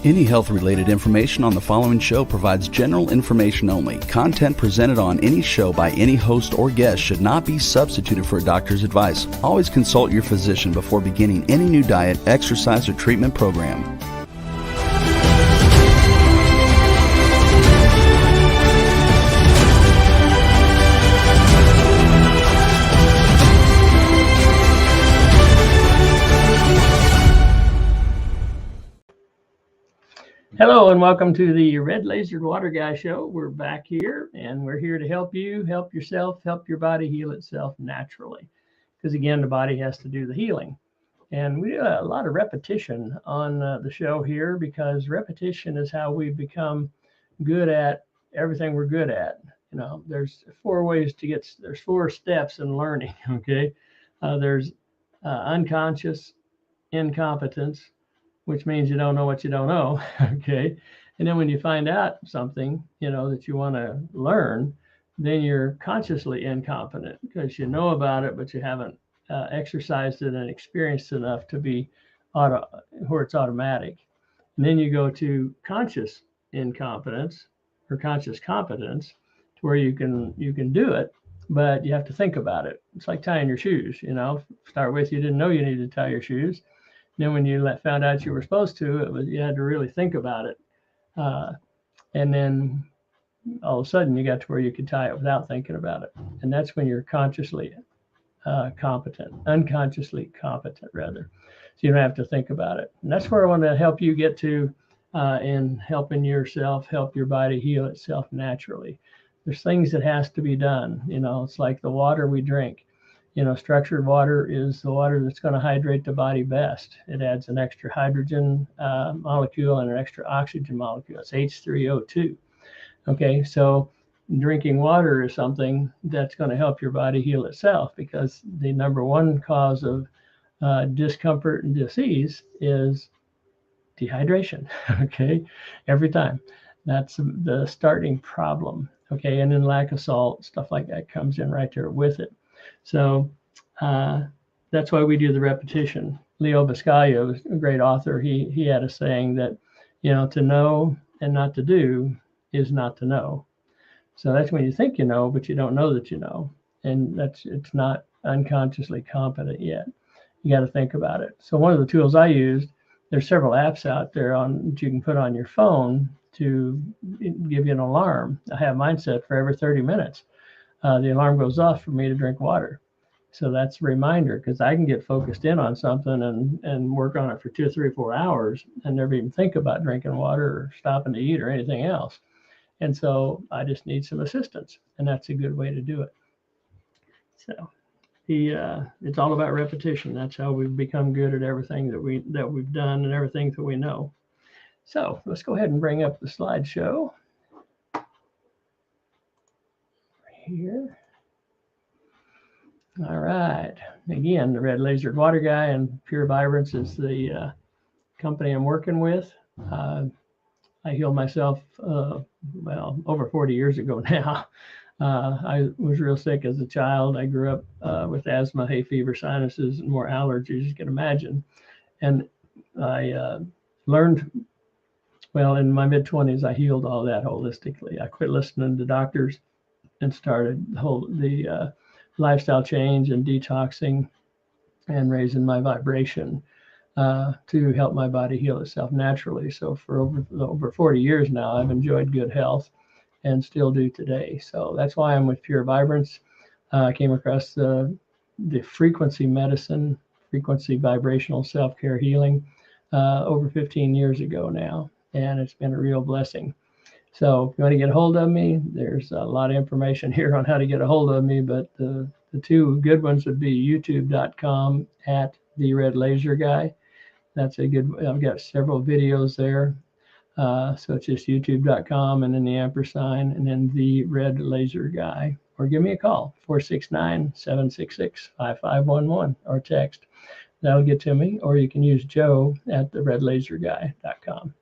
Any health-related information on the following show provides general information only. Content presented on any show by any host or guest should not be substituted for a doctor's advice. Always consult your physician before beginning any new diet, exercise, or treatment program. Hello and welcome to the Red Lasered Water Guy Show. We're back here and we're here to help you, help yourself, help your body heal itself naturally. Because again, the body has to do the healing. And we do a lot of repetition on the show here because repetition is how we become good at everything we're good at. You know, there's there's 4 steps in learning, okay? There's unconscious incompetence, which means you don't know what you don't know, okay? And then when you find out something, you know, that you want to learn, then you're consciously incompetent because you know about it, but you haven't exercised it and experienced enough to be where it's automatic. And then you go to conscious incompetence or conscious competence, to where you can do it, but you have to think about it. It's like tying your shoes, you know. Start with, you didn't know you needed to tie your shoes. Then when you found out you were supposed to, you had to really think about it. And then all of a sudden you got to where you could tie it without thinking about it. And that's when you're unconsciously competent rather. So you don't have to think about it. And that's where I want to help you get to in helping yourself, help your body heal itself naturally. There's things that has to be done. You know, it's like the water we drink. You know, structured water is the water that's going to hydrate the body best. It adds an extra hydrogen molecule and an extra oxygen molecule. It's H3O2. Okay, so drinking water is something that's going to help your body heal itself, because the number one cause of discomfort and disease is dehydration. Okay, every time. That's the starting problem. Okay, and then lack of salt, stuff like that comes in right there with it. So that's why we do the repetition. Leo Biscaglia was a great author. He had a saying that, you know, to know and not to do is not to know. So that's when you think you know, but you don't know that you know. And it's not unconsciously competent yet. You got to think about it. So one of the tools I used, there's several apps out there that you can put on your phone to give you an alarm. I have mine set for every 30 minutes. The alarm goes off for me to drink water. So that's a reminder, because I can get focused in on something and work on it for 2, 3, 4 hours and never even think about drinking water or stopping to eat or anything else. And so I just need some assistance, and that's a good way to do it. So it's all about repetition. That's how we've become good at everything that we've done and everything that we know. So let's go ahead and bring up the slideshow here. All right. Again, the Red Lasered Water Guy and Pure Vibrance is the company I'm working with. I healed myself, over 40 years ago now. I was real sick as a child. I grew up with asthma, hay fever, sinuses, and more allergies you can imagine. And I learned, in my mid-20s, I healed all that holistically. I quit listening to doctors and started the lifestyle change and detoxing and raising my vibration to help my body heal itself naturally. So for over 40 years now, I've enjoyed good health and still do today. So that's why I'm with Pure Vibrance. I came across the frequency medicine, frequency vibrational self-care healing over 15 years ago now, and it's been a real blessing. So if you want to get a hold of me, there's a lot of information here on how to get a hold of me, but the 2 good ones would be youtube.com @the Red Laser Guy. That's a good, I've got several videos there. So it's just youtube.com and then the ampersand and then the Red Laser Guy. Or give me a call, 469-766-5511, or text. That'll get to me. Or you can use Joe at theredlaserguy.com.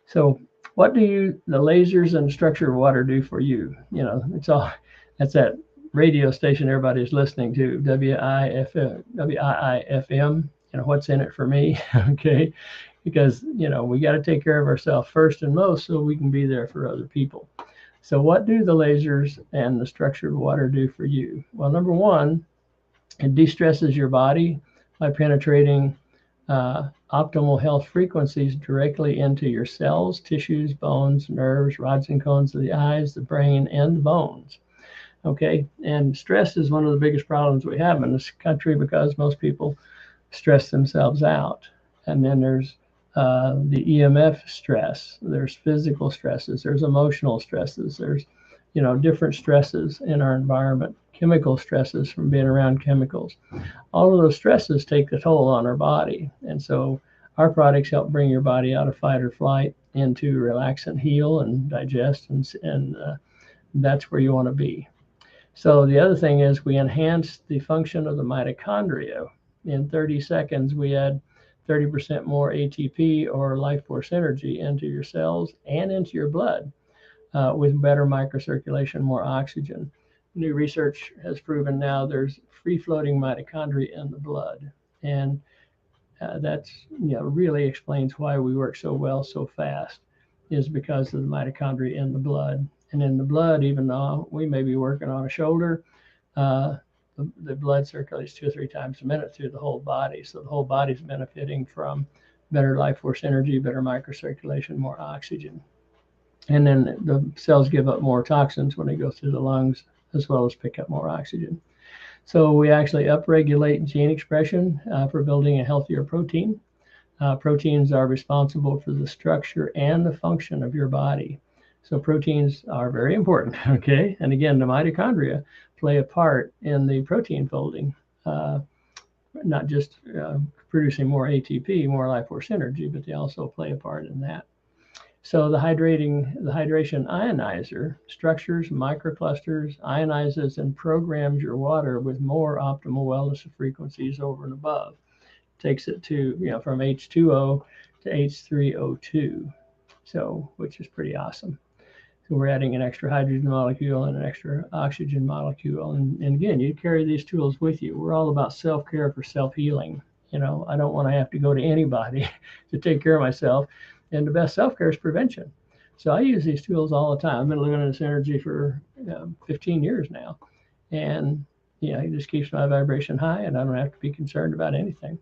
So what do the lasers and structured water do for you? You know, that's that radio station everybody's listening to, WIIFM. You know, what's in it for me? Okay. because, we got to take care of ourselves first and most so we can be there for other people. So what do the lasers and the structured water do for you? Well, number one, it de-stresses your body by penetrating optimal health frequencies directly into your cells, tissues, bones, nerves, rods and cones of the eyes, the brain, and the bones. Okay, and stress is one of the biggest problems we have in this country because most people stress themselves out. And then there's the EMF stress, there's physical stresses, there's emotional stresses, there's different stresses in our environment, chemical stresses from being around chemicals. All of those stresses take a toll on our body. And so our products help bring your body out of fight or flight into relax and heal and digest, and that's where you want to be. So the other thing is we enhance the function of the mitochondria. In 30 seconds, we add 30% more ATP or life force energy into your cells and into your blood with better microcirculation, more oxygen. New research has proven now there's free-floating mitochondria in the blood. And that's, really explains why we work so well so fast, is because of the mitochondria in the blood. And in the blood, even though we may be working on a shoulder, the blood circulates 2 or 3 times a minute through the whole body. So the whole body's benefiting from better life force energy, better microcirculation, more oxygen. And then the cells give up more toxins when they go through the lungs, as well as pick up more oxygen. So we actually upregulate gene expression for building a healthier protein. Proteins are responsible for the structure and the function of your body. So proteins are very important, okay? And again, the mitochondria play a part in the protein folding, not just producing more ATP, more life force energy, but they also play a part in that. So the hydration ionizer structures microclusters, ionizes, and programs your water with more optimal wellness frequencies over and above. Takes it to, from H2O to H3O2, so which is pretty awesome. So we're adding an extra hydrogen molecule and an extra oxygen molecule. And again, you carry these tools with you. We're all about self-care for self-healing. I don't want to have to go to anybody to take care of myself. And the best self-care is prevention. So I use these tools all the time. I've been living in this energy for 15 years now. And, it just keeps my vibration high, and I don't have to be concerned about anything.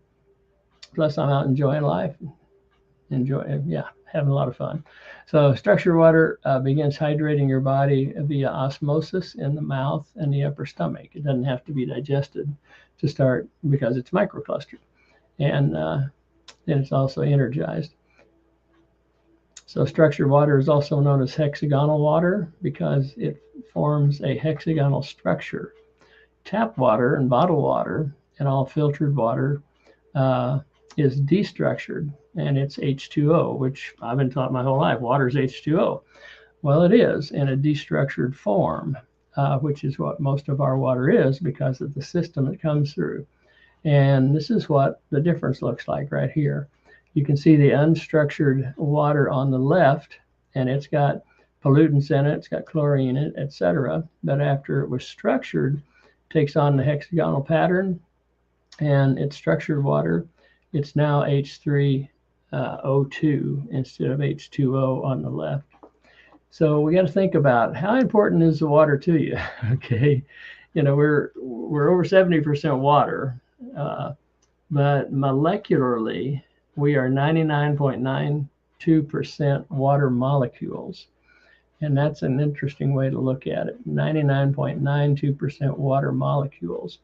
Plus, I'm out enjoying life, having a lot of fun. So structured water begins hydrating your body via osmosis in the mouth and the upper stomach. It doesn't have to be digested to start because it's microclustered. And then it's also energized. So structured water is also known as hexagonal water because it forms a hexagonal structure. Tap water and bottled water and all filtered water is destructured, and it's H2O, which I've been taught my whole life, water is H2O. Well, it is in a destructured form, which is what most of our water is because of the system it comes through. And this is what the difference looks like right here. You can see the unstructured water on the left, and it's got pollutants in it, it's got chlorine in it, etc. But after it was structured, it takes on the hexagonal pattern, and it's structured water. It's now H3O2 instead of H2O on the left. So we got to think about how important is the water to you. Okay, we're over 70% water, but molecularly we are 99.92% water molecules, and that's an interesting way to look at it. 99.92% water molecules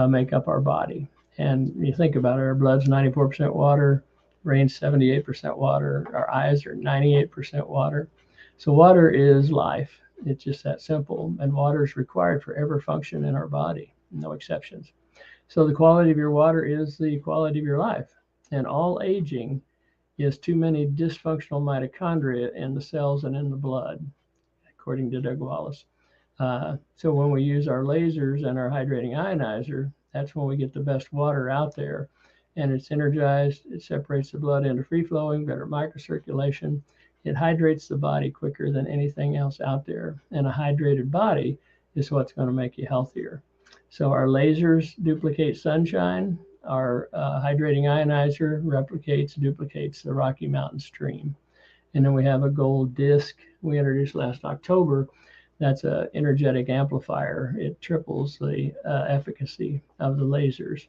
make up our body. And you think about it, our blood's 94% water, brain's 78% water, our eyes are 98% water. So water is life. It's just that simple. And water is required for every function in our body, no exceptions. So the quality of your water is the quality of your life. And all aging is too many dysfunctional mitochondria in the cells and in the blood, according to Doug Wallace. So when we use our lasers and our hydrating ionizer, that's when we get the best water out there, and it's energized. It separates the blood into free flowing, better microcirculation. It hydrates the body quicker than anything else out there. And a hydrated body is what's going to make you healthier. So our lasers duplicate sunshine, our hydrating ionizer replicates, duplicates the Rocky Mountain stream. And then we have a gold disc we introduced last October. That's an energetic amplifier. It triples the efficacy of the lasers.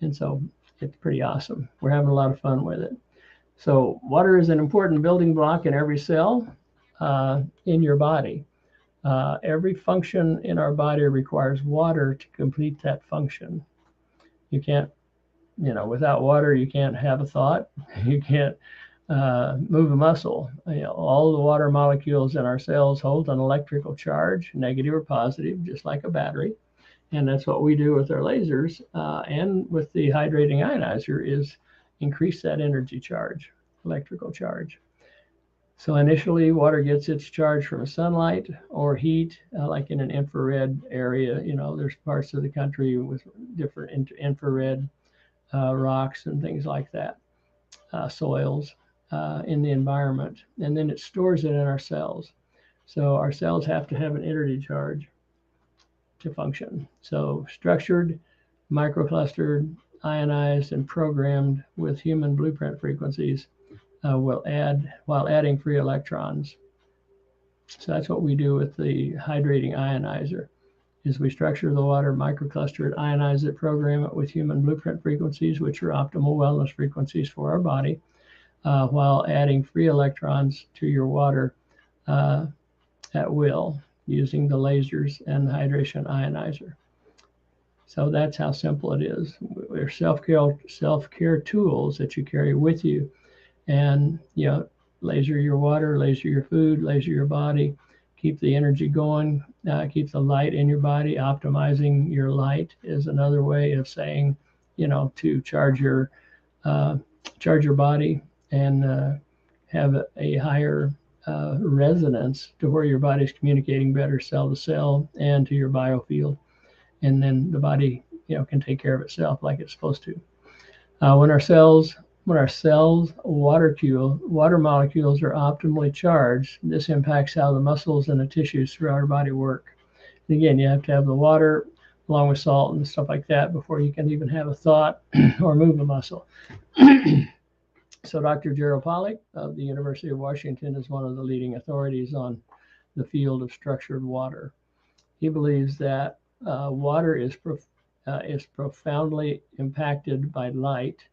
And so it's pretty awesome. We're having a lot of fun with it. So water is an important building block in every cell in your body. Every function in our body requires water to complete that function. You can't, without water, you can't have a thought. You can't move a muscle. All the water molecules in our cells hold an electrical charge, negative or positive, just like a battery. And that's what we do with our lasers and with the hydrating ionizer is increase that energy charge, electrical charge. So initially, water gets its charge from sunlight or heat, like in an infrared area. There's parts of the country with different infrared rocks and things like that, soils in the environment. And then it stores it in our cells. So our cells have to have an energy charge to function. So structured, microclustered, ionized, and programmed with human blueprint frequencies will add while adding free electrons. So that's what we do with the hydrating ionizer, is we structure the water, microcluster it, ionize it, program it with human blueprint frequencies, which are optimal wellness frequencies for our body, while adding free electrons to your water at will using the lasers and the hydration ionizer. So that's how simple it is. They're self-care tools that you carry with you. And, laser your water, laser your food, laser your body, keep the energy going, keep the light in your body. Optimizing your light is another way of saying, to charge your body and have a higher resonance to where your body's communicating better cell to cell and to your biofield. And then the body, can take care of itself like it's supposed to. When our cells water molecules are optimally charged, this impacts how the muscles and the tissues throughout our body work. And again, you have to have the water along with salt and stuff like that before you can even have a thought or move a muscle. So Dr. Gerald Pollack of the University of Washington is one of the leading authorities on the field of structured water. He believes that water is profoundly impacted by light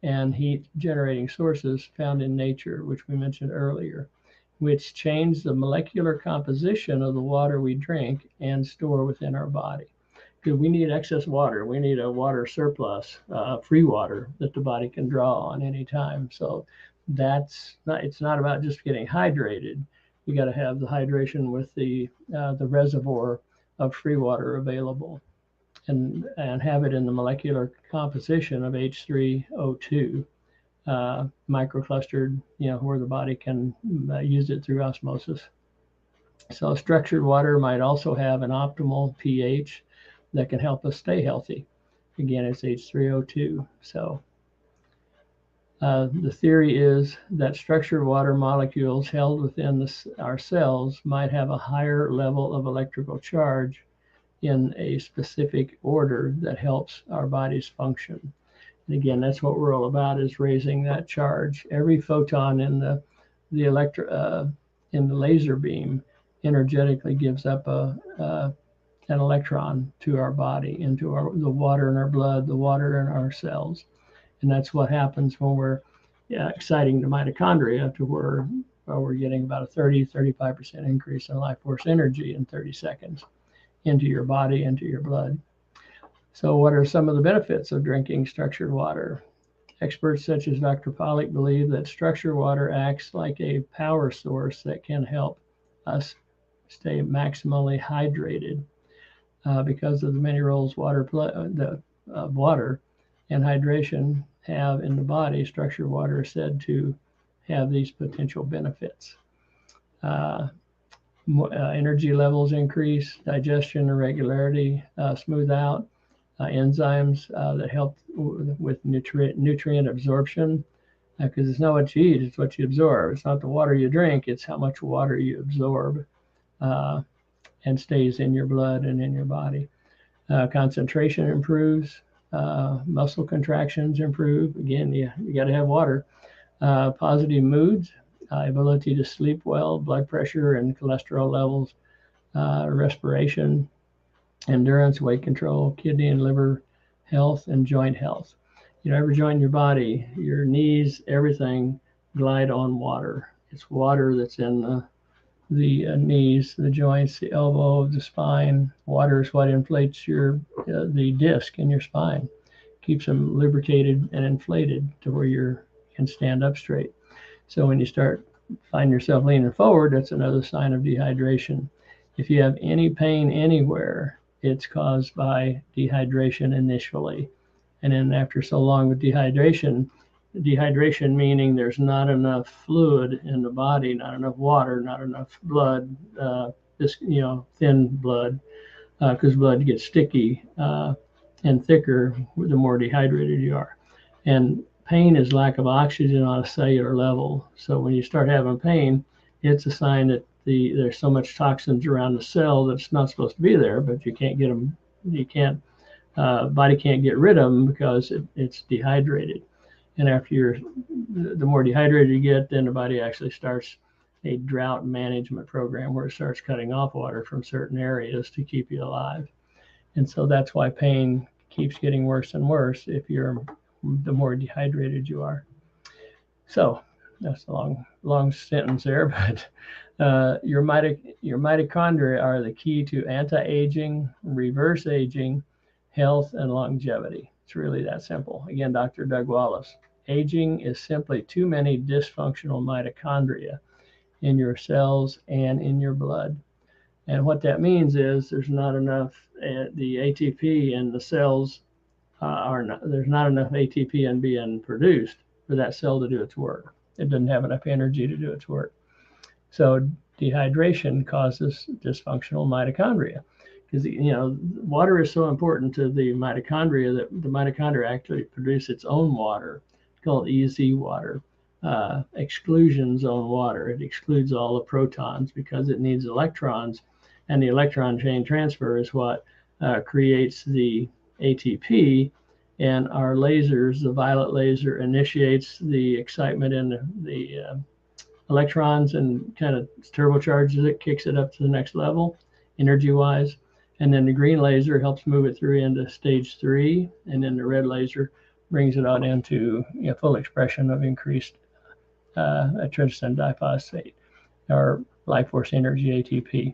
and heat generating sources found in nature, which we mentioned earlier, which change the molecular composition of the water we drink and store within our body. Because we need excess water. We need a water surplus, free water that the body can draw on anytime. So it's not about just getting hydrated. You got to have the hydration with the reservoir of free water available. And have it in the molecular composition of H3O2, microclustered, where the body can use it through osmosis. So structured water might also have an optimal pH that can help us stay healthy. Again, it's H3O2. So the theory is that structured water molecules held within our cells might have a higher level of electrical charge in a specific order that helps our bodies function. And again, that's what we're all about, is raising that charge. Every photon in the laser beam energetically gives up an electron to our body, into the water in our blood, the water in our cells. And that's what happens when we're exciting the mitochondria to where we're getting about a 35% increase in life force energy in 30 seconds. Into your body, into your blood. So what are some of the benefits of drinking structured water? Experts such as Dr. Pollack believe that structured water acts like a power source that can help us stay maximally hydrated because of the many roles water and hydration have in the body. Structured water is said to have these potential benefits. Energy levels increase, digestion irregularity smooth out, enzymes that help with nutrient absorption, because it's not what you eat, it's what you absorb. It's not the water you drink, it's how much water you absorb and stays in your blood and in your body. Concentration improves, muscle contractions improve. Again, you got to have water. Positive moods, ability to sleep well, blood pressure and cholesterol levels, respiration, endurance, weight control, kidney and liver health, and joint health. Every joint in your body, your knees, everything glide on water. It's water that's in the knees, the joints, the elbow, the spine. Water is what inflates the disc in your spine, keeps them lubricated and inflated to where you can stand up straight. So when you find yourself leaning forward, that's another sign of dehydration. If you have any pain anywhere, it's caused by dehydration initially. And then after so long with dehydration meaning there's not enough fluid in the body, not enough water, not enough blood, thin blood, because blood gets sticky and thicker the more dehydrated you are. And pain is lack of oxygen on a cellular level. So when you start having pain, it's a sign that there's so much toxins around the cell that's not supposed to be there, but you can't get them. Body can't get rid of them because it's dehydrated. And after the more dehydrated you get, then the body actually starts a drought management program where it starts cutting off water from certain areas to keep you alive. And so that's why pain keeps getting worse and worse the more dehydrated you are. So that's a long sentence there, but your mitochondria are the key to anti-aging, reverse aging, health, and longevity. It's really that simple. Again, Dr. Doug Wallace. Aging is simply too many dysfunctional mitochondria in your cells and in your blood. And what that means is there's not enough, the ATP in the cells there's not enough ATP being produced for that cell to do its work. It doesn't have enough energy to do its work. So dehydration causes dysfunctional mitochondria. Because water is so important to the mitochondria that the mitochondria actually produce its own water. It's called EZ water, exclusion zone water. It excludes all the protons because it needs electrons, and the electron chain transfer is what creates the ATP. And our lasers, the violet laser, initiates the excitement in the electrons and kind of turbocharges it, kicks it up to the next level energy-wise. And then the green laser helps move it through into stage 3, and then the red laser brings it out into full expression of increased tryptophan diphosphate, or life force energy, ATP.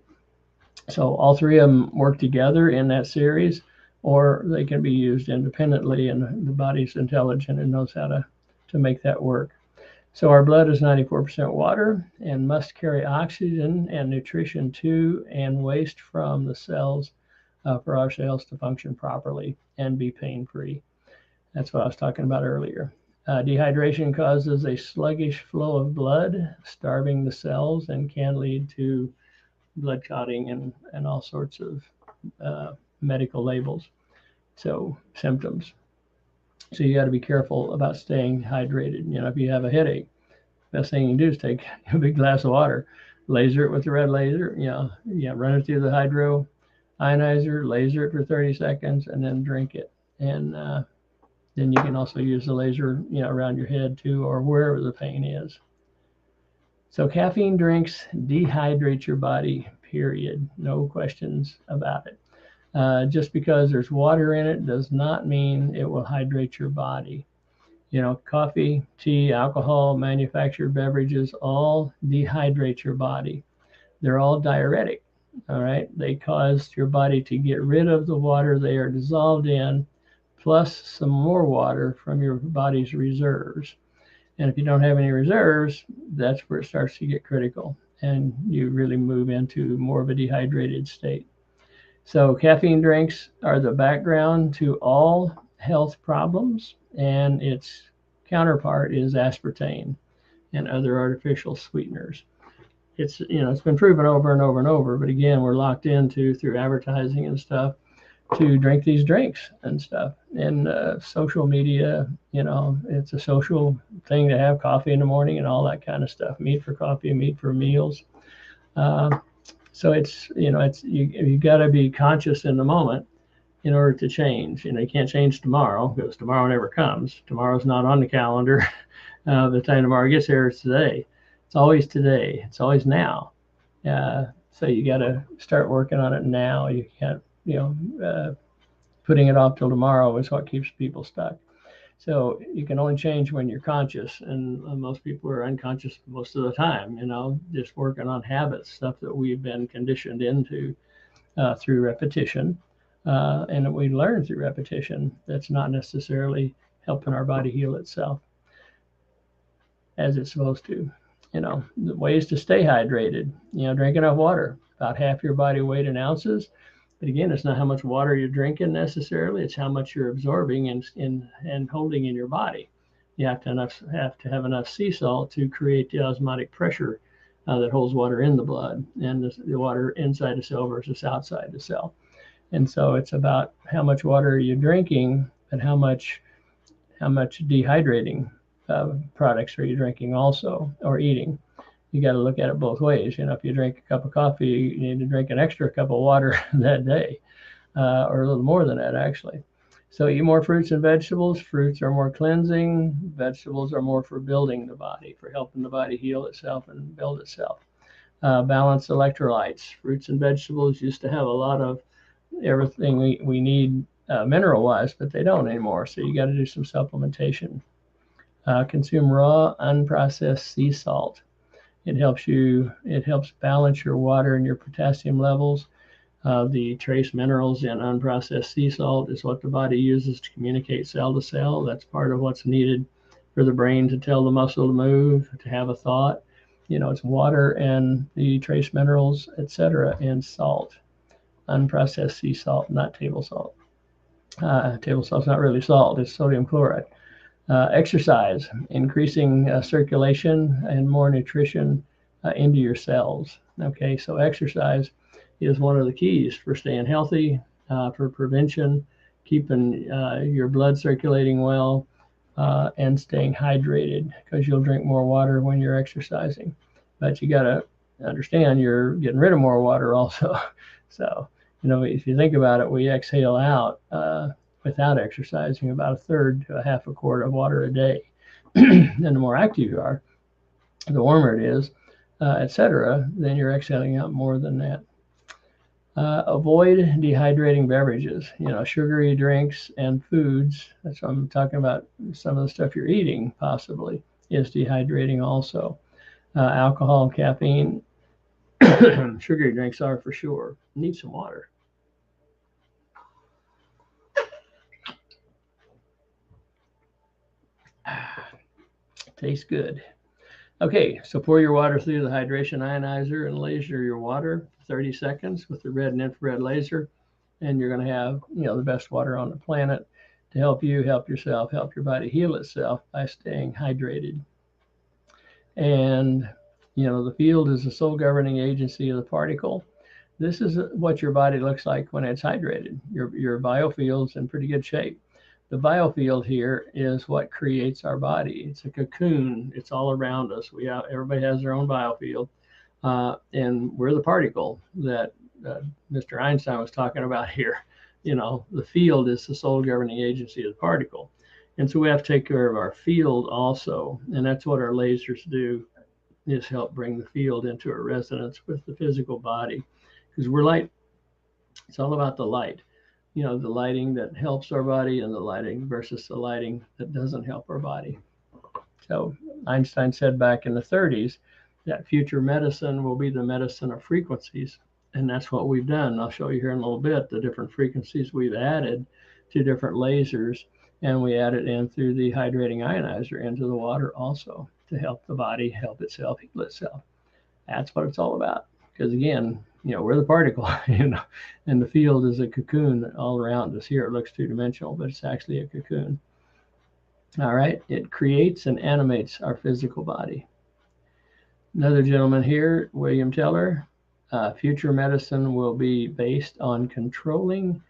So all three of them work together in that series, or they can be used independently, and the body's intelligent and knows how to make that work. So our blood is 94% water and must carry oxygen and nutrition to and waste from the cells for our cells to function properly and be pain-free. That's what I was talking about earlier. Dehydration causes a sluggish flow of blood, starving the cells, and can lead to blood clotting and all sorts of medical labels, so symptoms. So you got to be careful about staying hydrated. If you have a headache, best thing you can do is take a big glass of water, laser it with the red laser, run it through the hydro ionizer, laser it for 30 seconds, and then drink it. And then you can also use the laser, around your head too, or wherever the pain is. So caffeine drinks dehydrate your body, period. No questions about it. Just because there's water in it does not mean it will hydrate your body. Coffee, tea, alcohol, manufactured beverages all dehydrate your body. They're all diuretic, all right? They cause your body to get rid of the water they are dissolved in, plus some more water from your body's reserves. And if you don't have any reserves, that's where it starts to get critical, and you really move into more of a dehydrated state. So caffeine drinks are the background to all health problems, and its counterpart is aspartame and other artificial sweeteners. It's been proven over and over and over, but again, we're locked into, through advertising and stuff, to drink these drinks and stuff. And social media, it's a social thing to have coffee in the morning and all that kind of stuff. Meat for coffee, meat for meals. So it's you got to be conscious in the moment in order to change. You know, you can't change tomorrow because tomorrow never comes. Tomorrow's not on the calendar. The time tomorrow gets here is today. It's always today. It's always now. So you got to start working on it now. You can't, putting it off till tomorrow is what keeps people stuck. So you can only change when you're conscious, and most people are unconscious most of the time, just working on habits, stuff that we've been conditioned into through repetition. And we learn through repetition. That's not necessarily helping our body heal itself as it's supposed to. The ways to stay hydrated, drink enough water, about half your body weight in ounces. But again, it's not how much water you're drinking necessarily, it's how much you're absorbing and holding in your body. You have to have enough sea salt to create the osmotic pressure that holds water in the blood, and the water inside the cell versus outside the cell. And so it's about how much water you're drinking and how much dehydrating products are you drinking also, or eating. You got to look at it both ways. If you drink a cup of coffee, you need to drink an extra cup of water that day, or a little more than that, actually. So eat more fruits and vegetables. Fruits are more cleansing. Vegetables are more for building the body, for helping the body heal itself and build itself. Balanced electrolytes. Fruits and vegetables used to have a lot of everything we need mineral-wise, but they don't anymore. So you got to do some supplementation. Consume raw, unprocessed sea salt. It helps balance your water and your potassium levels. The trace minerals in unprocessed sea salt is what the body uses to communicate cell to cell. That's part of what's needed for the brain to tell the muscle to move, to have a thought. It's water and the trace minerals, etc., and salt. Unprocessed sea salt, not table salt. Table salt's not really salt, it's sodium chloride. Exercise, increasing circulation and more nutrition into your cells. Okay, so exercise is one of the keys for staying healthy, for prevention, keeping your blood circulating well, and staying hydrated, because you'll drink more water when you're exercising. But you got to understand you're getting rid of more water also. So, if you think about it, we exhale out without exercising about a third to a half a quart of water a day. And the more active you are, the warmer it is, etc., then you're exhaling out more than that. Avoid dehydrating beverages, sugary drinks and foods. That's what I'm talking about. Some of the stuff you're eating possibly is dehydrating also. Alcohol and caffeine, sugary drinks are for sure. Need some water. Tastes good. Okay, so pour your water through the hydration ionizer and laser your water 30 seconds with the red and infrared laser, and you're going to have the best water on the planet to help you, help yourself, help your body heal itself by staying hydrated. And the field is the sole governing agency of the particle. This is what your body looks like when it's hydrated. Your biofield's in pretty good shape. The biofield here is what creates our body. It's a cocoon. It's all around us. Everybody has their own biofield, and we're the particle that Mr. Einstein was talking about here. The field is the sole governing agency of the particle, and so we have to take care of our field also, and that's what our lasers do, is help bring the field into a resonance with the physical body, because we're light. It's all about the light. The lighting that helps our body and the lighting versus the lighting that doesn't help our body. So Einstein said back in the 30s that future medicine will be the medicine of frequencies. And that's what we've done. I'll show you here in a little bit the different frequencies we've added to different lasers. And we added in through the hydrating ionizer into the water also to help the body help itself heal itself. That's what it's all about. Because again, we're the particle, and the field is a cocoon all around us. Here it looks two-dimensional, but it's actually a cocoon. All right, it creates and animates our physical body. Another gentleman here, William Teller, future medicine will be based on controlling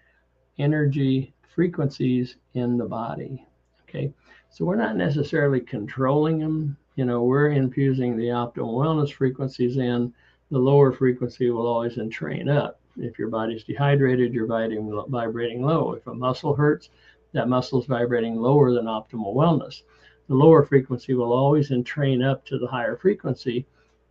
energy frequencies in the body. Okay, so we're not necessarily controlling them. We're infusing the optimal wellness frequencies in. The lower frequency will always entrain up. If your body's dehydrated, you're vibrating low. If a muscle hurts, that muscle is vibrating lower than optimal wellness. The lower frequency will always entrain up to the higher frequency.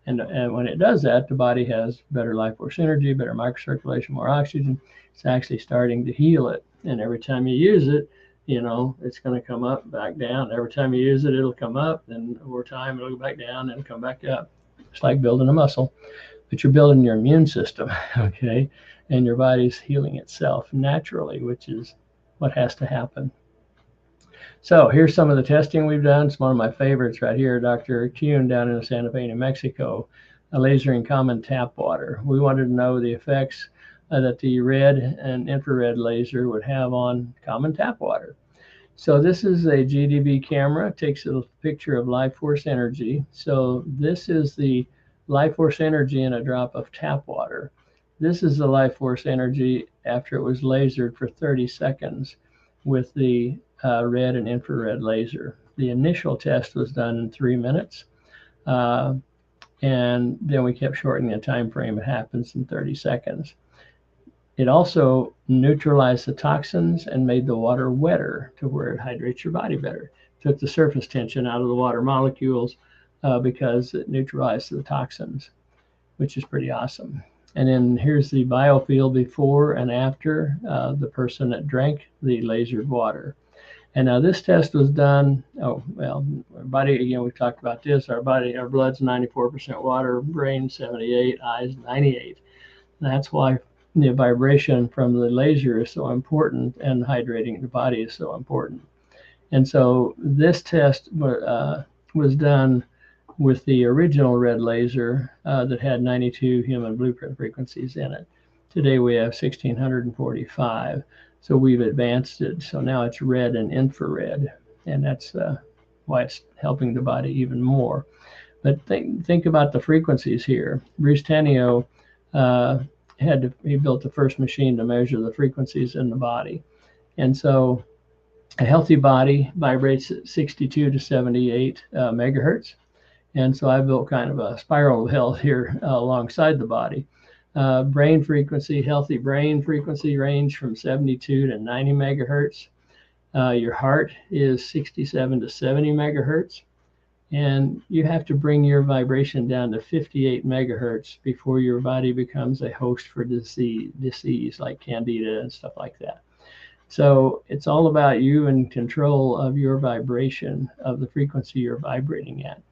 And when it does that, the body has better life force energy, better microcirculation, more oxygen. It's actually starting to heal it. And every time you use it, it's going to come up, back down. Every time you use it, it'll come up. And over time, it'll go back down and come back up. It's like building a muscle, but you're building your immune system, okay? And your body's healing itself naturally, which is what has to happen. So here's some of the testing we've done. It's one of my favorites right here. Dr. Kuhn down in Santa Fe, New Mexico, lasering common tap water. We wanted to know the effects that the red and infrared laser would have on common tap water. So this is a GDB camera. It takes a picture of life force energy. So this is the life force energy in a drop of tap water. This is the life force energy after it was lasered for 30 seconds with the red and infrared laser. The initial test was done in 3 minutes, and then we kept shortening the time frame. It happens in 30 seconds. It also neutralized the toxins and made the water wetter to where it hydrates your body better. Took the surface tension out of the water molecules because it neutralized the toxins, which is pretty awesome. And then here's the biofield before and after the person that drank the lasered water. And now this test was done, our body, again, we've talked about this, our blood's 94% water, brain 78, eyes 98. And that's why the vibration from the laser is so important and hydrating the body is so important. And so this test was done with the original red laser that had 92 human blueprint frequencies in it. Today we have 1,645. So we've advanced it. So now it's red and infrared, and that's why it's helping the body even more. But think about the frequencies here. Bruce Tenio he built the first machine to measure the frequencies in the body. And so a healthy body vibrates at 62 to 78 megahertz. And so I built kind of a spiral of health here alongside the body. Brain frequency, healthy brain frequency range from 72 to 90 megahertz. Your heart is 67 to 70 megahertz. And you have to bring your vibration down to 58 megahertz before your body becomes a host for disease like candida and stuff like that. So it's all about you in control of your vibration, of the frequency you're vibrating at.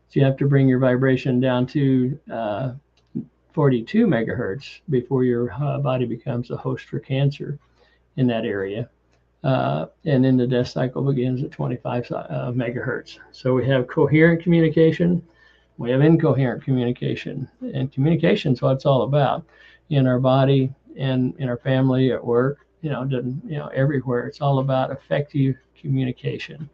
So you have to bring your vibration down to 42 megahertz before your body becomes a host for cancer in that area. And then the death cycle begins at 25 megahertz. So we have coherent communication, we have incoherent communication, and communication is what it's all about in our body and in our family, at work, everywhere. It's all about effective communication.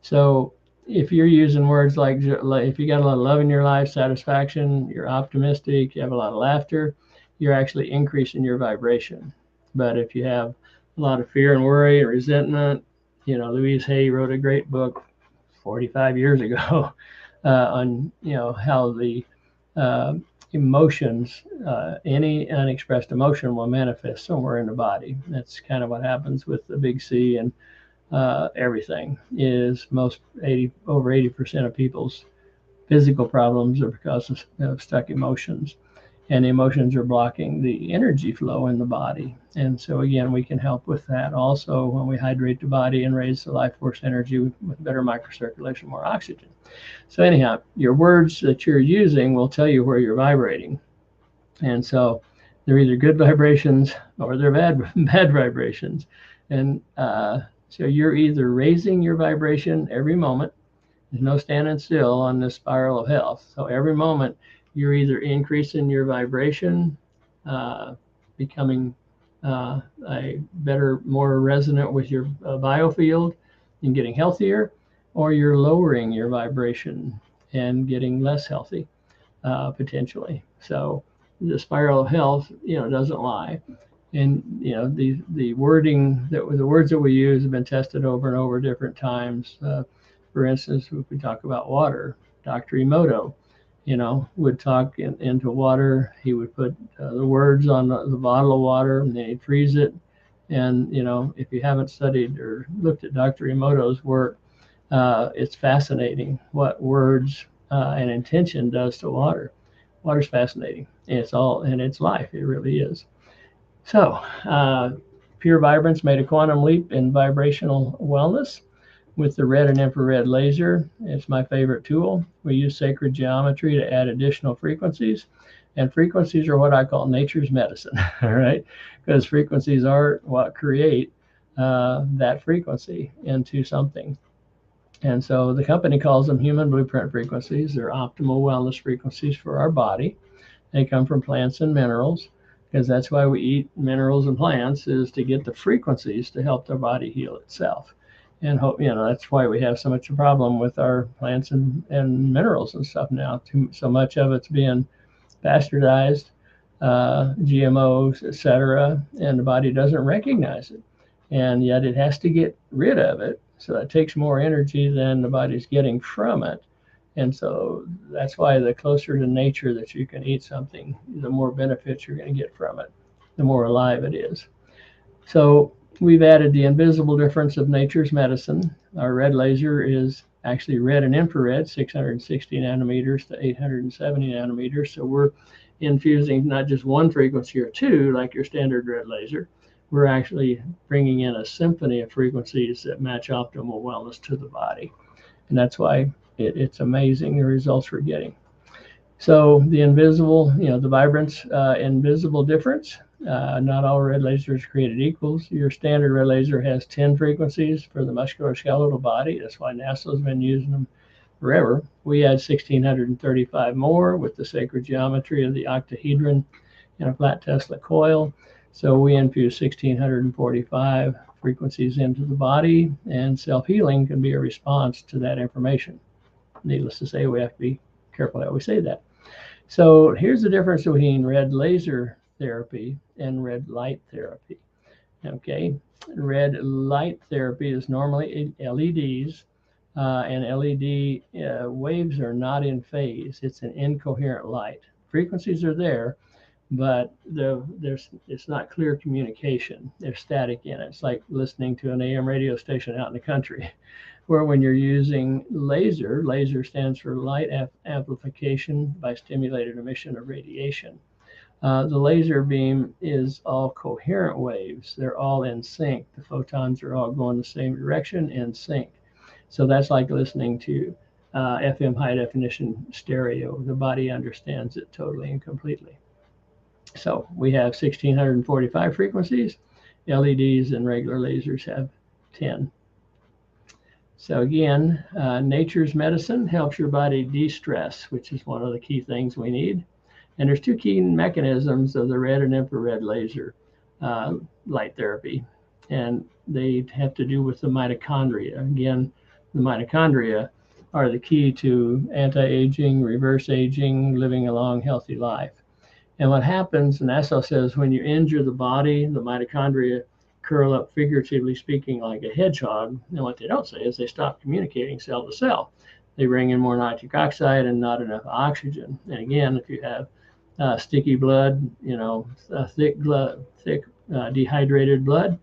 So if you're using words like if you got a lot of love in your life, satisfaction, you're optimistic, you have a lot of laughter, you're actually increasing your vibration. But if you have a lot of fear and worry and resentment, Louise Hay wrote a great book 45 years ago on how the emotions, any unexpressed emotion will manifest somewhere in the body. That's kind of what happens with the big C and everything. Is over 80% of people's physical problems are because of stuck emotions, and the emotions are blocking the energy flow in the body. And so again, we can help with that also when we hydrate the body and raise the life force energy with better microcirculation, more oxygen. So anyhow, your words that you're using will tell you where you're vibrating. And so they're either good vibrations or they're bad vibrations. And so you're either raising your vibration every moment. There's no standing still on this spiral of health. So every moment you're either increasing your vibration, becoming a better, more resonant with your biofield and getting healthier, or you're lowering your vibration and getting less healthy, potentially. So the spiral of health, doesn't lie. And the wording the words that we use have been tested over and over different times. For instance, if we talk about water, Dr. Emoto would talk into water. He would put the words on the bottle of water, and then he'd freeze it. And, if you haven't studied or looked at Dr. Emoto's work, it's fascinating what words and intention does to water. Water's fascinating. It's life. It really is. So, Pure Vibrance made a quantum leap in vibrational wellness with the red and infrared laser. It's my favorite tool. We use sacred geometry to add additional frequencies, and frequencies are what I call nature's medicine, all right? Because frequencies are what create that frequency into something. And so the company calls them human blueprint frequencies. They're optimal wellness frequencies for our body. They come from plants and minerals, because that's why we eat minerals and plants, is to get the frequencies to help the body heal itself. And hope, that's why we have so much a problem with our plants and minerals and stuff now. So much of it's being bastardized, GMOs, etc., and the body doesn't recognize it. And yet it has to get rid of it. So it takes more energy than the body's getting from it. And so that's why the closer to nature that you can eat something, the more benefits you're going to get from it, the more alive it is. So we've added the invisible difference of nature's medicine. Our red laser is actually red and infrared, 660 nanometers to 870 nanometers. So we're infusing not just one frequency or two like your standard red laser. We're actually bringing in a symphony of frequencies that match optimal wellness to the body. And that's why it's amazing the results we're getting. So the invisible, the vibrance, invisible difference. Not all red lasers created equals. Your standard red laser has 10 frequencies for the musculoskeletal body. That's why NASA's been using them forever. We had 1,635 more with the sacred geometry of the octahedron in a flat Tesla coil. So we infuse 1,645 frequencies into the body, and self-healing can be a response to that information. Needless to say, we have to be careful how we say that. So here's the difference between red laser therapy and red light therapy. Okay, red light therapy is normally LEDs, and LED waves are not in phase. It's an incoherent light. Frequencies are there, but it's not clear communication. There's static in it. It's like listening to an AM radio station out in the country. Where when you're using laser stands for light amplification by stimulated emission of radiation. The laser beam is all coherent waves. They're all in sync. The photons are all going the same direction in sync. So that's like listening to FM high definition stereo. The body understands it totally and completely. So we have 1,645 frequencies. LEDs and regular lasers have 10. So again, nature's medicine helps your body de-stress, which is one of the key things we need. And there's two key mechanisms of the red and infrared laser light therapy, and they have to do with the mitochondria. Again, the mitochondria are the key to anti-aging, reverse aging, living a long, healthy life. And what happens, NASA says, when you injure the body, the mitochondria curl up, figuratively speaking, like a hedgehog. And what they don't say is they stop communicating cell to cell. They bring in more nitric oxide and not enough oxygen. And again, if you have sticky blood, thick dehydrated blood,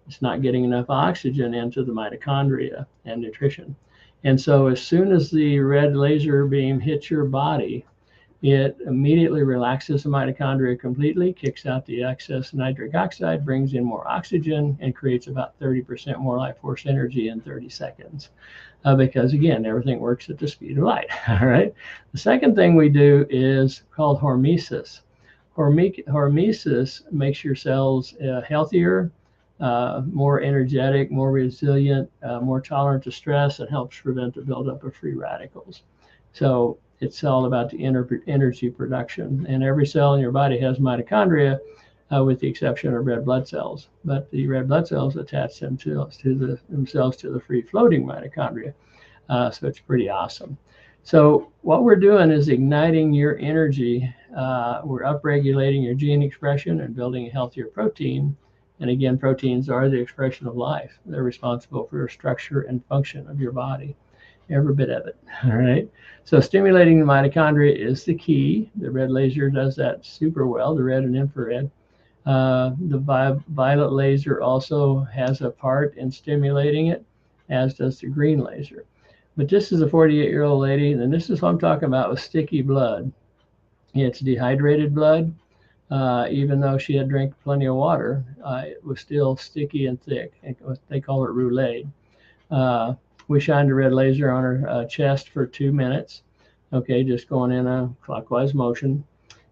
it's not getting enough oxygen into the mitochondria and nutrition. And so as soon as the red laser beam hits your body, it immediately relaxes the mitochondria completely, kicks out the excess nitric oxide, brings in more oxygen, and creates about 30% more life force energy in 30 seconds. Because again, everything works at the speed of light, all right? The second thing we do is called hormesis. Hormesis makes your cells healthier, more energetic, more resilient, more tolerant to stress, and helps prevent the buildup of free radicals. So it's all about the energy production. And every cell in your body has mitochondria, with the exception of red blood cells. But the red blood cells attach themselves to the free-floating mitochondria. So it's pretty awesome. So what we're doing is igniting your energy. We're upregulating your gene expression and building a healthier protein. And again, proteins are the expression of life. They're responsible for the structure and function of your body. every bit of it. All right. So stimulating the mitochondria is the key. The red laser does that super well, the red and infrared. The violet laser also has a part in stimulating it, as does the green laser. But this is a 48-year-old lady, and this is what I'm talking about with sticky blood. It's dehydrated blood. Even though she had drank plenty of water, it was still sticky and thick. They call it rouleau. We shined a red laser on her chest for 2 minutes. Okay, just going in a clockwise motion.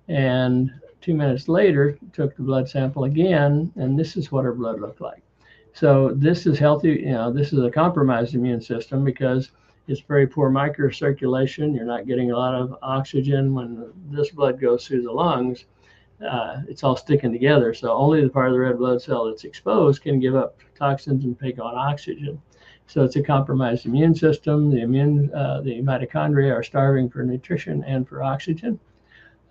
And 2 minutes later, took the blood sample again, and this is what her blood looked like. So this is healthy. This is a compromised immune system because it's very poor microcirculation. You're not getting a lot of oxygen when this blood goes through the lungs. It's all sticking together. So only the part of the red blood cell that's exposed can give up toxins and take on oxygen. So it's a compromised immune system. The mitochondria are starving for nutrition and for oxygen.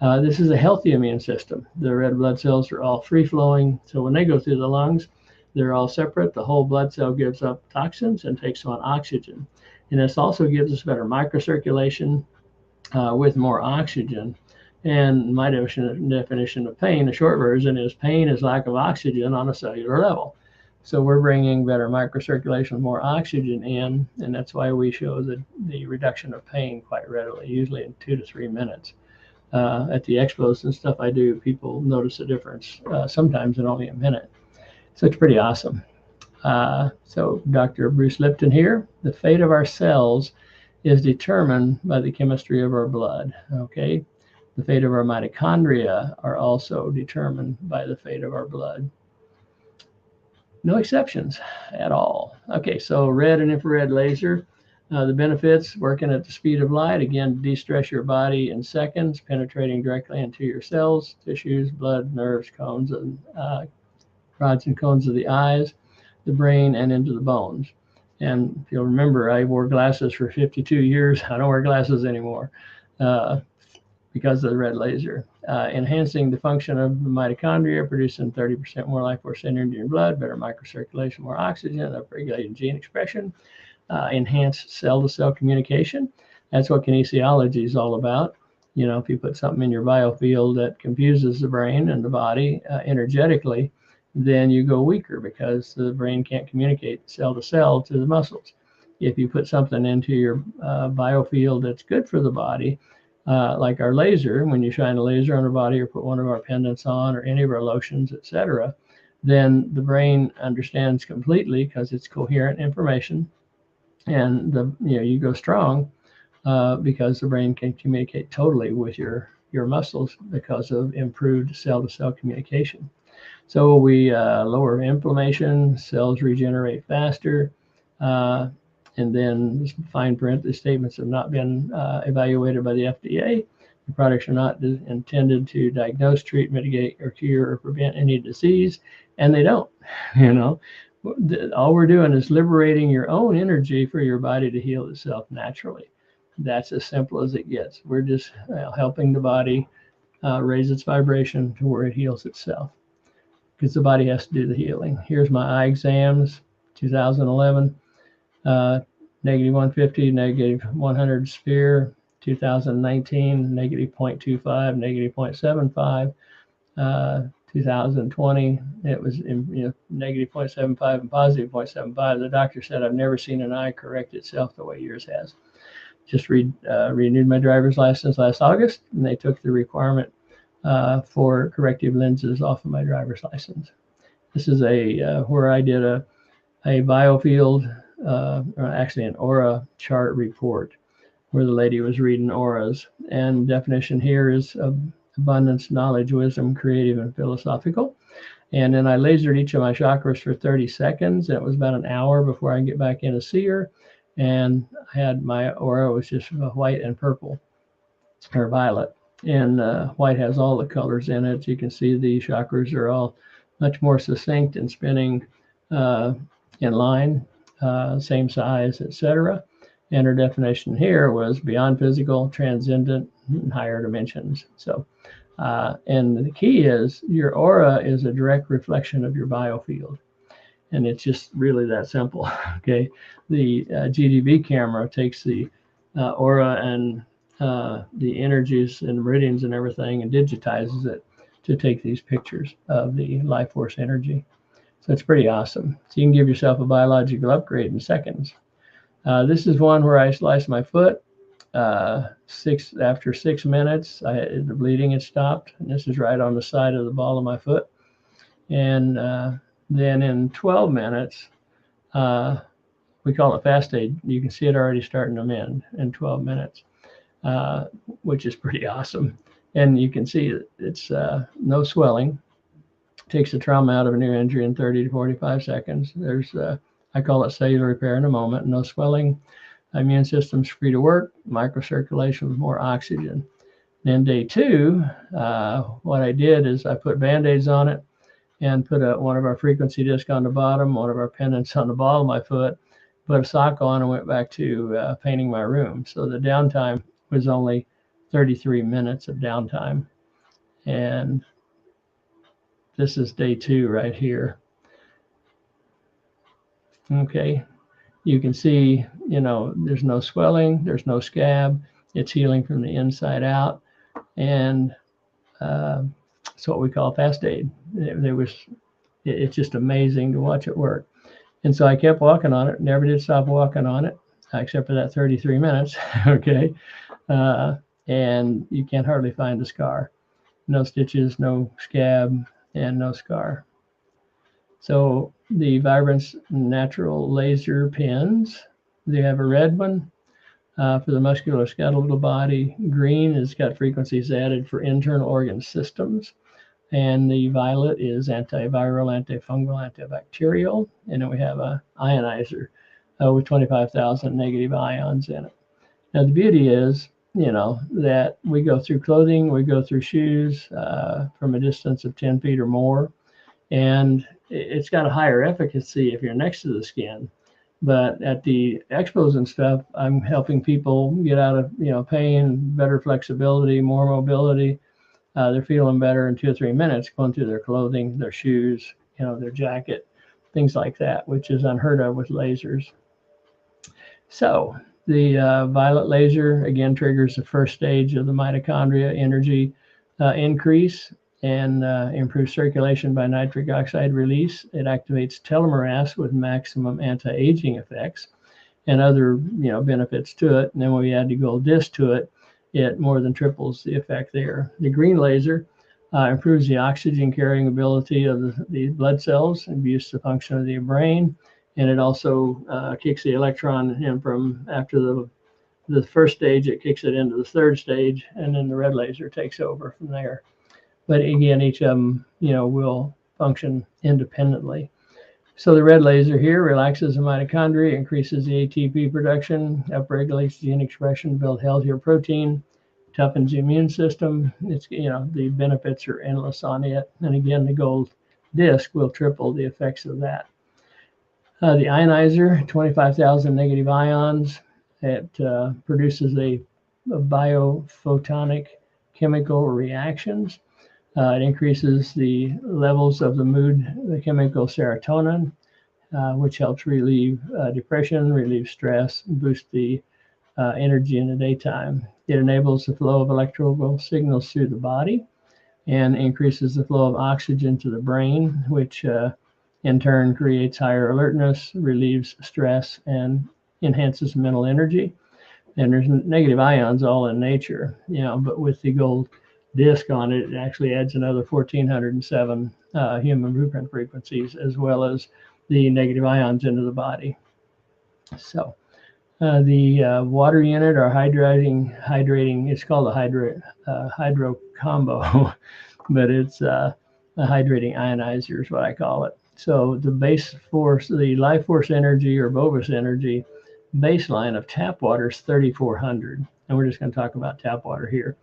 This is a healthy immune system. The red blood cells are all free flowing. So when they go through the lungs, they're all separate. The whole blood cell gives up toxins and takes on oxygen. And this also gives us better microcirculation with more oxygen. And my definition of pain, the short version is pain is lack of oxygen on a cellular level. So we're bringing better microcirculation, more oxygen in, and that's why we show the reduction of pain quite readily, usually in 2 to 3 minutes. At the expos and stuff I do, people notice a difference sometimes in only a minute. So it's pretty awesome. So Dr. Bruce Lipton here. The fate of our cells is determined by the chemistry of our blood. Okay. The fate of our mitochondria are also determined by the fate of our blood. No exceptions at all. Okay, so red and infrared laser. The benefits: working at the speed of light. Again, de-stress your body in seconds, penetrating directly into your cells, tissues, blood, nerves, cones, and rods and cones of the eyes, the brain, and into the bones. And if you'll remember, I wore glasses for 52 years. I don't wear glasses anymore. Because of the red laser. Enhancing the function of the mitochondria, producing 30% more life force energy in your blood, better microcirculation, more oxygen, upregulating gene expression, enhanced cell-to-cell communication. That's what kinesiology is all about. If you put something in your biofield that confuses the brain and the body energetically, then you go weaker because the brain can't communicate cell-to-cell to the muscles. If you put something into your biofield that's good for the body, like our laser, when you shine a laser on our body or put one of our pendants on or any of our lotions, etc., then the brain understands completely because it's coherent information, and you go strong because the brain can communicate totally with your muscles because of improved cell-to-cell communication. So we lower inflammation, cells regenerate faster. And then fine print, the statements have not been evaluated by the FDA. The products are not intended to diagnose, treat, mitigate, or cure or prevent any disease, and they don't. All we're doing is liberating your own energy for your body to heal itself naturally. That's as simple as it gets. We're just helping the body raise its vibration to where it heals itself, because the body has to do the healing. Here's my eye exams, 2011. Negative 150, negative 100 sphere. 2019, negative 0.25, negative 0.75. 2020, it was negative 0.75 and positive 0.75. The doctor said, I've never seen an eye correct itself the way yours has. Just renewed my driver's license last August, and they took the requirement for corrective lenses off of my driver's license. This is where I did a biofield, actually an aura chart report, where the lady was reading auras. And definition here is abundance, knowledge, wisdom, creative, and philosophical. And then I lasered each of my chakras for 30 seconds. It was about an hour before I can get back in to see her. And I had my aura was just white and purple, or violet. And white has all the colors in it. You can see the chakras are all much more succinct and spinning in line, same size, etc. And her definition here was beyond physical, transcendent, and higher dimensions. So, and the key is your aura is a direct reflection of your biofield. And it's just really that simple. Okay, the GDB camera takes the aura and the energies and meridians and everything and digitizes it to take these pictures of the life force energy. So it's pretty awesome. So you can give yourself a biological upgrade in seconds. This is one where I sliced my foot. After 6 minutes, the bleeding had stopped. And this is right on the side of the ball of my foot. And then in 12 minutes, we call it fast aid. You can see it already starting to mend in 12 minutes, which is pretty awesome. And you can see it's no swelling. Takes the trauma out of a new injury in 30 to 45 seconds. There's, I call it cellular repair in a moment. No swelling. Immune system's free to work. Microcirculation with more oxygen. Then day 2, what I did is I put Band-Aids on it and put one of our frequency discs on the bottom, one of our pendants on the ball of my foot, put a sock on, and went back to painting my room. So the downtime was only 33 minutes of downtime. And this is day 2 right here. Okay, you can see, there's no swelling, there's no scab. It's healing from the inside out. And it's what we call fast aid. It's just amazing to watch it work. And so I kept walking on it, never did stop walking on it, except for that 33 minutes, okay? And you can't hardly find a scar. No stitches, no scab, and no scar. So the Vibrance Natural Laser Pins, they have a red one for the musculoskeletal body. Green has got frequencies added for internal organ systems. And the violet is antiviral, antifungal, antibacterial. And then we have a ionizer with 25,000 negative ions in it. Now the beauty is, that we go through clothing, we go through shoes from a distance of 10 feet or more. And it's got a higher efficacy if you're next to the skin. But at the expos and stuff, I'm helping people get out of pain, better flexibility, more mobility. They're feeling better in 2 or 3 minutes going through their clothing, their shoes, their jacket, things like that, which is unheard of with lasers. So the violet laser, again, triggers the first stage of the mitochondria energy increase and improves circulation by nitric oxide release. It activates telomerase with maximum anti-aging effects and other benefits to it. And then when we add the gold disc to it, it more than triples the effect there. The green laser improves the oxygen carrying ability of the blood cells and boosts the function of the brain. And it also kicks the electron in from after the first stage, it kicks it into the third stage, and then the red laser takes over from there. But again, each of them, will function independently. So the red laser here relaxes the mitochondria, increases the ATP production, upregulates the gene expression, build healthier protein, toughens the immune system. It's, the benefits are endless on it. And again, the gold disc will triple the effects of that. The ionizer, 25,000 negative ions. It produces a biophotonic chemical reactions. It increases the levels of the chemical serotonin, which helps relieve depression, relieve stress, and boost the energy in the daytime. It enables the flow of electrical signals through the body and increases the flow of oxygen to the brain, which in turn creates higher alertness, relieves stress, and enhances mental energy. And there's negative ions all in nature, but with the gold disc on it, it actually adds another 1,407 human blueprint frequencies, as well as the negative ions into the body. So the water unit or hydrating, it's called a hydro combo, but it's a hydrating ionizer is what I call it. So the base force, the life force energy or Bovis energy baseline of tap water is 3,400. And we're just going to talk about tap water here.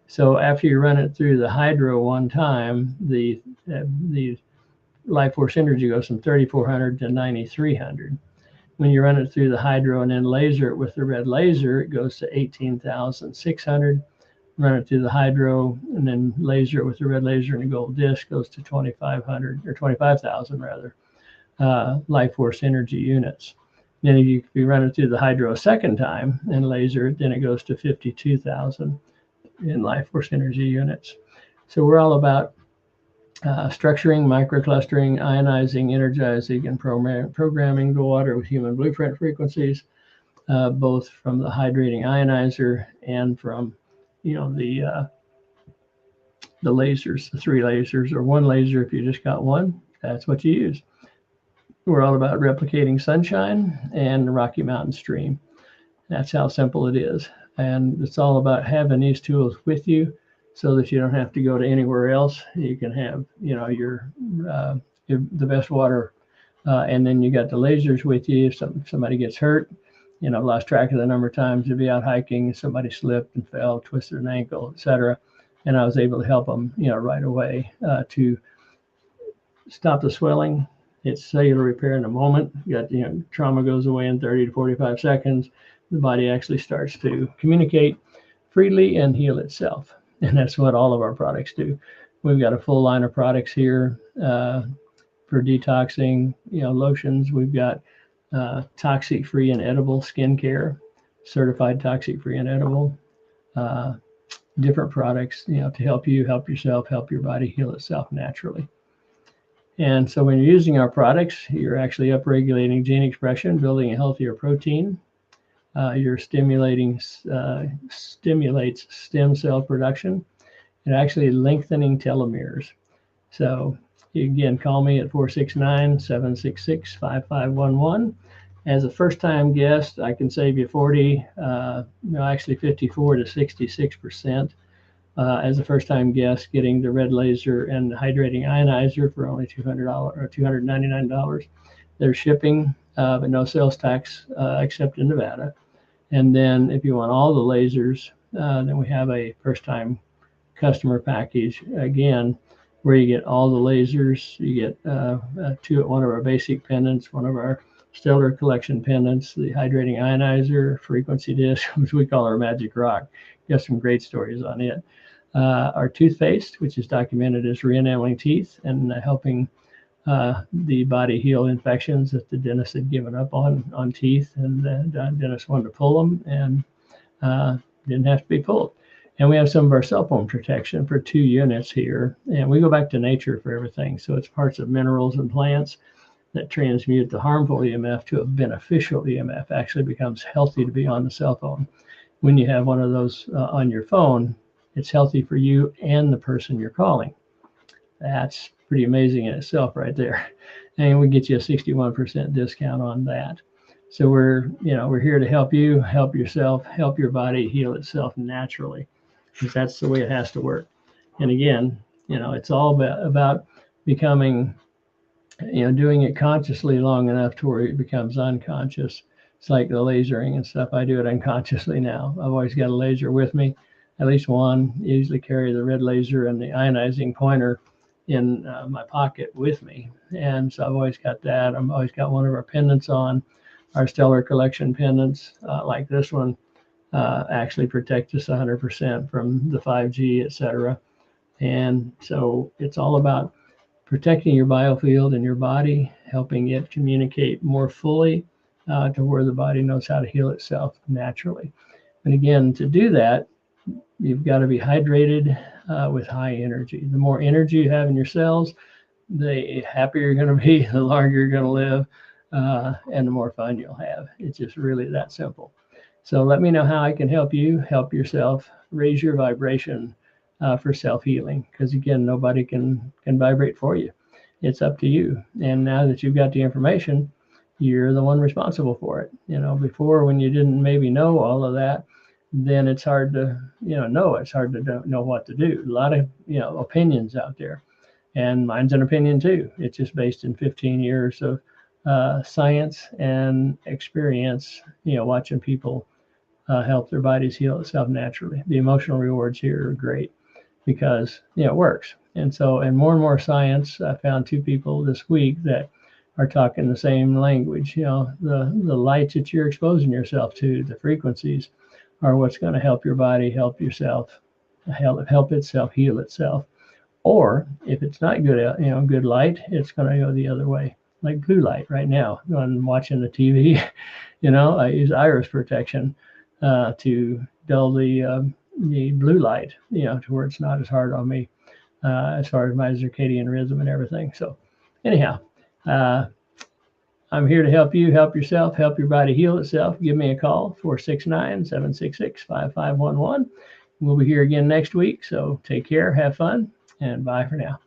So after you run it through the hydro one time, the life force energy goes from 3,400 to 9,300. When you run it through the hydro and then laser it with the red laser, it goes to 18,600. Run it through the hydro and then laser it with the red laser and the gold disc goes to 2,500 or 25,000 rather. life force energy units. Then if you run it through the hydro a second time and laser, then it goes to 52,000 in life force energy units. So we're all about structuring, microclustering, ionizing, energizing, and programming the water with human blueprint frequencies, both from the hydrating ionizer and from, the lasers, the 3 lasers, or 1 laser if you just got 1. That's what you use. We're all about replicating sunshine and the Rocky Mountain stream. That's how simple it is. And it's all about having these tools with you so that you don't have to go to anywhere else. You can have, the best water. And then you got the lasers with you. If somebody gets hurt, lost track of the number of times to be out hiking, somebody slipped and fell, twisted an ankle, etc. And I was able to help them, right away to stop the swelling. It's cellular repair in a moment. You got, trauma goes away in 30 to 45 seconds. The body actually starts to communicate freely and heal itself. And that's what all of our products do. We've got a full line of products here for detoxing, lotions. We've got toxic-free and edible skincare, certified toxic-free and edible, different products, to help you, help yourself, help your body heal itself naturally. And so when you're using our products, you're actually upregulating gene expression, building a healthier protein. You're stimulates stem cell production, and actually lengthening telomeres. So you again call me at 469-766-5511. As a first-time guest, I can save you 54 to 66%. As a first-time guest, getting the red laser and the hydrating ionizer for only $200 or $299. There's shipping, but no sales tax except in Nevada. And then if you want all the lasers, then we have a first-time customer package again, where you get all the lasers. You get one of our basic pendants, one of our stellar collection pendants, the hydrating ionizer, frequency disc, which we call our magic rock. Got some great stories on it. Our toothpaste, which is documented as re-enameling teeth and helping the body heal infections that the dentist had given up on teeth, and the dentist wanted to pull them and didn't have to be pulled. And we have some of our cell phone protection for 2 units here, and we go back to nature for everything. So it's parts of minerals and plants that transmute the harmful EMF to a beneficial EMF. Actually becomes healthy to be on the cell phone. When you have one of those on your phone, it's healthy for you and the person you're calling. That's pretty amazing in itself right there. And we get you a 61% discount on that. So we're here to help you, help yourself, help your body heal itself naturally, because that's the way it has to work. And again, it's all about becoming, doing it consciously long enough to where it becomes unconscious. It's like the lasering and stuff. I do it unconsciously now. I've always got a laser with me, at least one. I usually carry the red laser and the ionizing pointer in my pocket with me. And so I've always got that. I've always got one of our pendants on. Our stellar collection pendants, like this one, actually protect us 100% from the 5G, etc. And so it's all about protecting your biofield and your body, helping it communicate more fully to where the body knows how to heal itself naturally. And again, to do that, you've got to be hydrated with high energy. The more energy you have in your cells, the happier you're going to be, the longer you're going to live, and the more fun you'll have. It's just really that simple. So let me know how I can help you, help yourself, raise your vibration for self-healing. Because again, nobody can vibrate for you. It's up to you. And now that you've got the information, you're the one responsible for it. Before, when you didn't maybe know all of that, then it's hard to, know. It's hard to know what to do. A lot of, opinions out there. And mine's an opinion too. It's just based in 15 years of science and experience, watching people help their bodies heal itself naturally. The emotional rewards here are great because, it works. And so, and more science, I found 2 people this week that are talking the same language. The lights that you're exposing yourself to, the frequencies, are what's going to help your body, help yourself, help itself heal itself. Or if it's not good, good light, it's going to go the other way. like blue light right now when I'm watching the TV. I use iris protection to dull the blue light, to where it's not as hard on me as far as my circadian rhythm and everything. So anyhow, I'm here to help you, help yourself, help your body heal itself. Give me a call, 469-766-5511. We'll be here again next week. So take care, have fun, and bye for now.